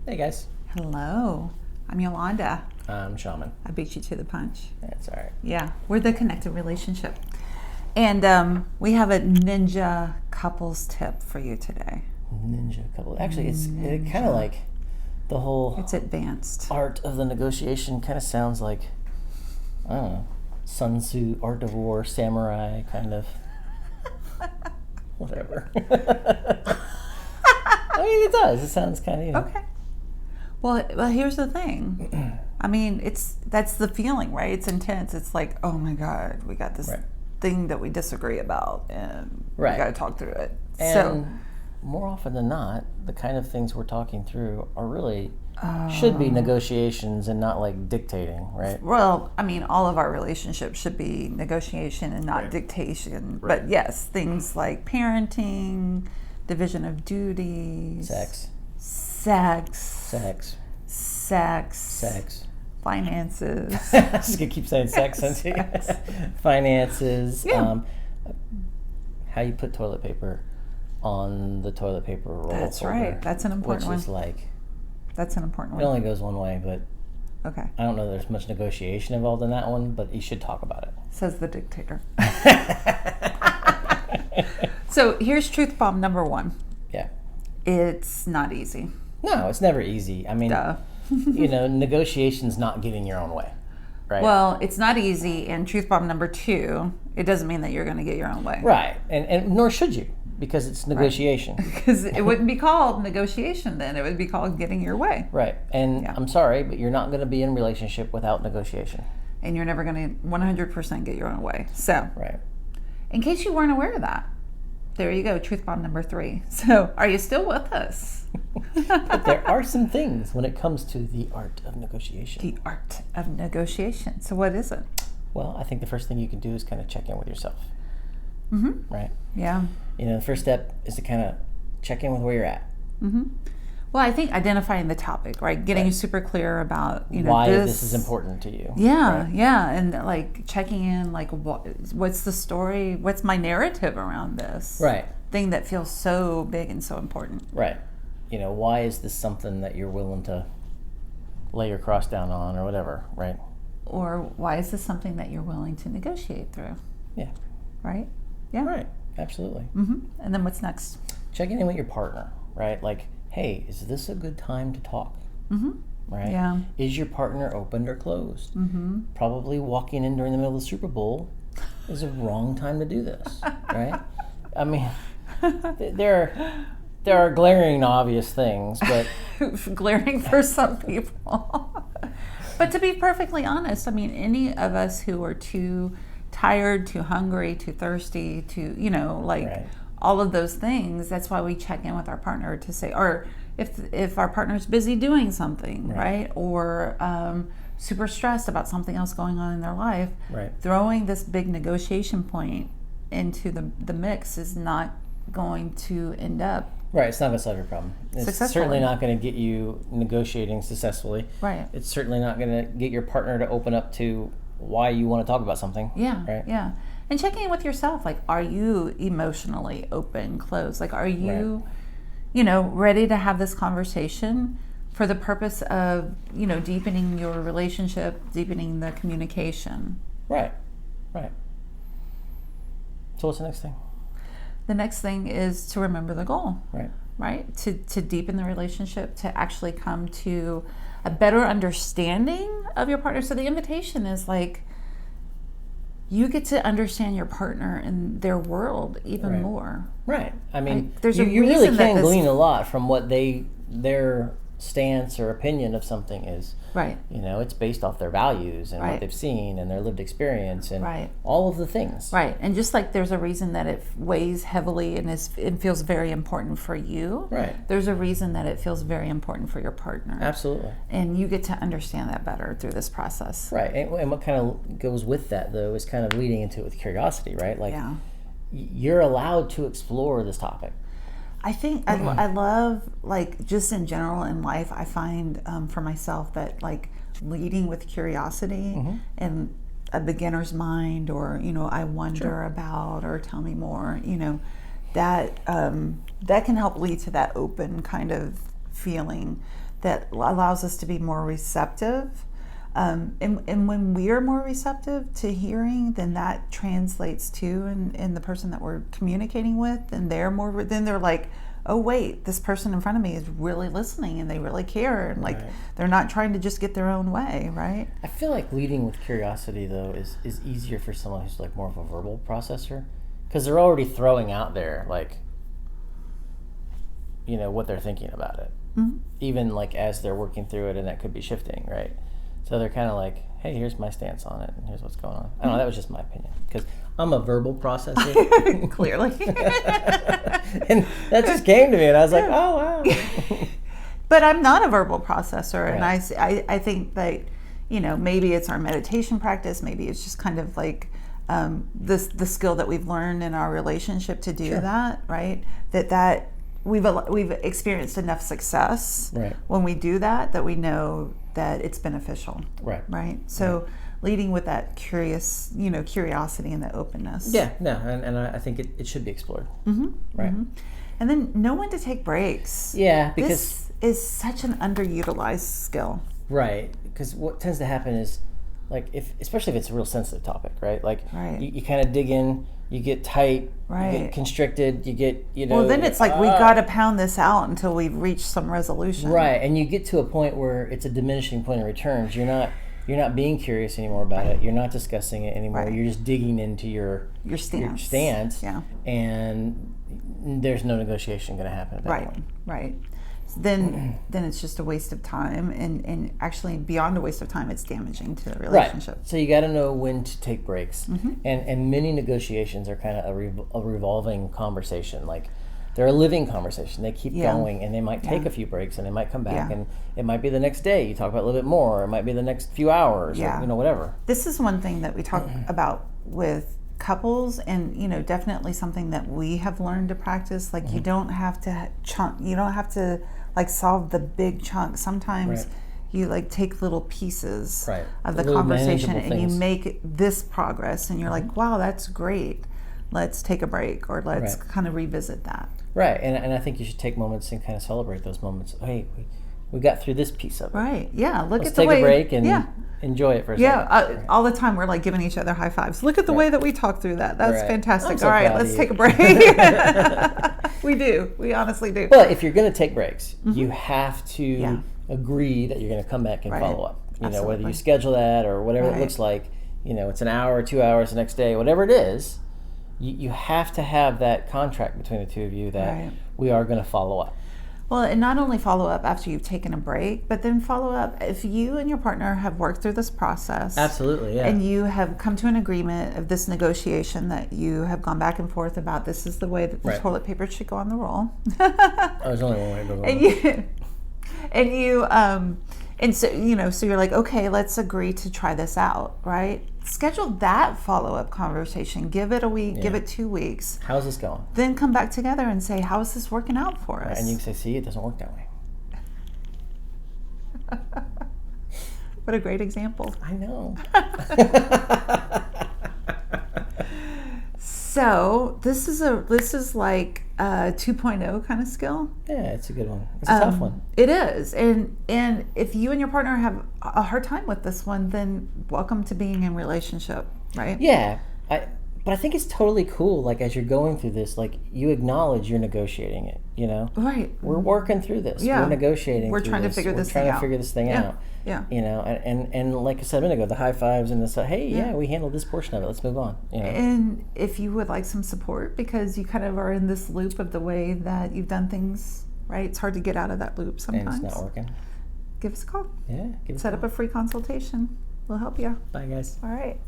Hey guys, Hello, I'm Yolanda. I'm Shaman. I beat you to the punch. That's all right. Yeah, we're the connected relationship. And we have a ninja couples tip for you today. Ninja couple. Actually, it's kind of like the whole It's advanced. art of the negotiation. Kind of sounds like I don't know, Sun Tzu, Art of War, Samurai, kind of. Whatever. I mean, it does. It sounds kind of Okay. Well, here's the thing. I mean, that's the feeling, right? It's intense. It's like, oh my God, we got this Right. thing that we disagree about, and Right. we got to talk through it. And more often than not, the kind of things we're talking through are really should be negotiations and not like dictating, right? Well, I mean, all of our relationships should be negotiation and not Right. dictation. Right. But yes, things like parenting, division of duties, Sex, sex, finances. I'm just gonna keep saying sex, Sex. finances. Yeah. How you put toilet paper on the toilet paper roll. That's holder, right. That's an important which is one. like That's an important it one. only goes one way, but Okay, I don't know there's much negotiation involved in that one, but you should talk about says the dictator. it. So here's truth bomb number one. Yeah. It's not easy. No, it's never easy. I mean, Duh. negotiation's not getting your own way, right? Well, it's not easy. And truth bomb number two, it doesn't mean that you're going to get your own way. Right, and nor should you, because it's negotiation. Because it wouldn't be called negotiation then. It would be called getting your way. Right, and Yeah. I'm sorry, but you're not going to be in a relationship without negotiation. And you're never going to 100% get your own way. So, Right. in case you weren't aware of that, there you go, truth bomb number three. So, are you still with us? But there are some things when it comes to the art of negotiation. The art of negotiation. So, what is it? Well, I think the first thing you can do is kind of check in with yourself, Mm-hmm. right? Yeah. The first step is to kind of check in with where you're at. Mm-hmm. Well, I think identifying the topic, right? Getting Right. super clear about, Why this is important to you. Yeah, right? yeah, and like checking in, like what's the story? What's my narrative around this Right, thing that feels so big and so important? right. Why is this something that you're willing to lay your cross down on or whatever, right? Or why is this something that you're willing to negotiate through? Yeah. Right? Yeah. Right, absolutely. Mm-hmm. And then what's next? Checking in with your partner, right? Like, hey, is this a good time to talk? Mm-hmm. Right? Yeah. Is your partner open or closed? Mm-hmm. Probably walking in during the middle of the Super Bowl is a wrong time to do this, right? I mean, there are glaring obvious things, but Glaring for some people. But to be perfectly honest, I mean, any of us who are too tired, too hungry, too thirsty, too, Right. all of those things, that's why we check in with our partner to say, or if our partner's busy doing something, right? Or super stressed about something else going on in their life, right, throwing this big negotiation point into the mix is not going to end up right. It's not going to solve your problem. It's Successfully. certainly not going to get you negotiating successfully. right. It's certainly not going to get your partner to open up to why you want to talk about something. Yeah, Right. yeah. And checking in with yourself, like, are you emotionally open, closed? Like, are you, ready to have this conversation for the purpose of, deepening your relationship, deepening the communication? Right, right. So what's the next thing? The next thing is to remember the goal, Right. right? To deepen the relationship, to actually come to a better understanding of your partner. So the invitation is like, you get to understand your partner and their world even Right. more. Right. I mean, Like, there's a you really reason that can this- glean a lot from what their stance or opinion of something is. Right. It's based off their values and Right. what they've seen and their lived experience and Right. all of the things. Right. And just like there's a reason that it weighs heavily and it feels very important for you, Right. there's a reason that it feels very important for your partner. Absolutely. And you get to understand that better through this process. Right. And what kind of goes with that, though, is kind of leading into it with curiosity, right? Like, Yeah. you're allowed to explore this topic. I think I love, like, just in general in life, I find for myself that, like, leading with curiosity and a beginner's mind, or, I wonder about, or tell me more, that can help lead to that open kind of feeling that allows us to be more receptive. And when we are more receptive to hearing, then that translates to in the person that we're communicating with, and then they're like, oh wait, this person in front of me is really listening and they really care, and like they're not trying to just get their own way, right? I feel like leading with curiosity though is easier for someone who's like more of a verbal processor, because they're already throwing out there like, you know, what they're thinking about it, even like as they're working through it, and that could be shifting, right? So they're kind of like, hey, here's my stance on it, and here's what's going on. I don't know, that was just my opinion, because I'm a verbal processor. Clearly. And that just came to me, and I was like, oh, wow. But I'm not a verbal processor, and I think that, you know, maybe it's our meditation practice, maybe it's just kind of like the skill that we've learned in our relationship to do that, right? That we've experienced enough success when we do that we know that it's beneficial, right? So leading with that curiosity and the openness. And I think it should be explored, right? And then know when to take breaks. Because this is such an underutilized skill, right? Because what tends to happen is, like, especially if it's a real sensitive topic, right? Like you kind of dig in, you get tight, you get constricted, you get, you know. Well, then it's like we got to pound this out until we've reached some resolution. Right, and you get to a point where it's a diminishing point of returns. You're not being curious anymore about it. You're not discussing it anymore. You're just digging into your stance. And there's no negotiation going to happen at that point. Right. Then it's just a waste of time, and actually beyond a waste of time, it's damaging to the relationship. Right. So you got to know when to take breaks, and many negotiations are kind of a revolving conversation. Like, they're a living conversation. They keep going, and they might take a few breaks, and they might come back, and it might be the next day you talk about a little bit more, or it might be the next few hours, or, you know, whatever. This is one thing that we talk about with couples, and, you know, definitely something that we have learned to practice. Like, you don't have to like solve the big chunk. Sometimes you like take little pieces of the conversation, and you make this progress, and you're like, wow, that's great. Let's take a break, or let's kind of revisit that. Right, and I think you should take moments and kind of celebrate those moments. Hey, we got through this piece of it. Right, yeah. Let's take a break and enjoy it for a second. Yeah, all the time we're like giving each other high fives. Look at the way that we talk through that. That's fantastic. So all right, let's take a break. We do. We honestly do. But if you're going to take breaks, you have to agree that you're going to come back and follow up. You know, whether you schedule that or whatever it looks like. You know, it's an hour, 2 hours the next day, whatever it is. You have to have that contract between the two of you that we are going to follow up. Well, and not only follow up after you've taken a break, but then follow up if you and your partner have worked through this process. Absolutely, yeah. And you have come to an agreement of this negotiation that you have gone back and forth about. This is the way that the toilet paper should go on the roll. There's only one way to go. And so, you know, so you're like, okay, let's agree to try this out, right? Schedule that follow-up conversation. Give it a week, give it 2 weeks. How's this going? Then come back together and say, how is this working out for us? And you can say, see, it doesn't work that way. What a great example. I know. So this is like a 2.0 kind of skill. Yeah, it's a good one. It's a tough one. It is, and if you and your partner have a hard time with this one, then welcome to being in a relationship, right? Yeah, but I think it's totally cool. Like, as you're going through this, like, you acknowledge you're negotiating it. You know, right? We're working through this. Yeah. We're negotiating. We're trying to figure this thing out. We're trying to figure this thing out. Yeah. You know, and like I said a minute ago, the high fives and the hey, we handled this portion of it. Let's move on. You know? And if you would like some support because you kind of are in this loop of the way that you've done things, right? It's hard to get out of that loop sometimes. And it's not working. Give us a call. Yeah. Set up a free consultation. We'll help you. Bye, guys. All right.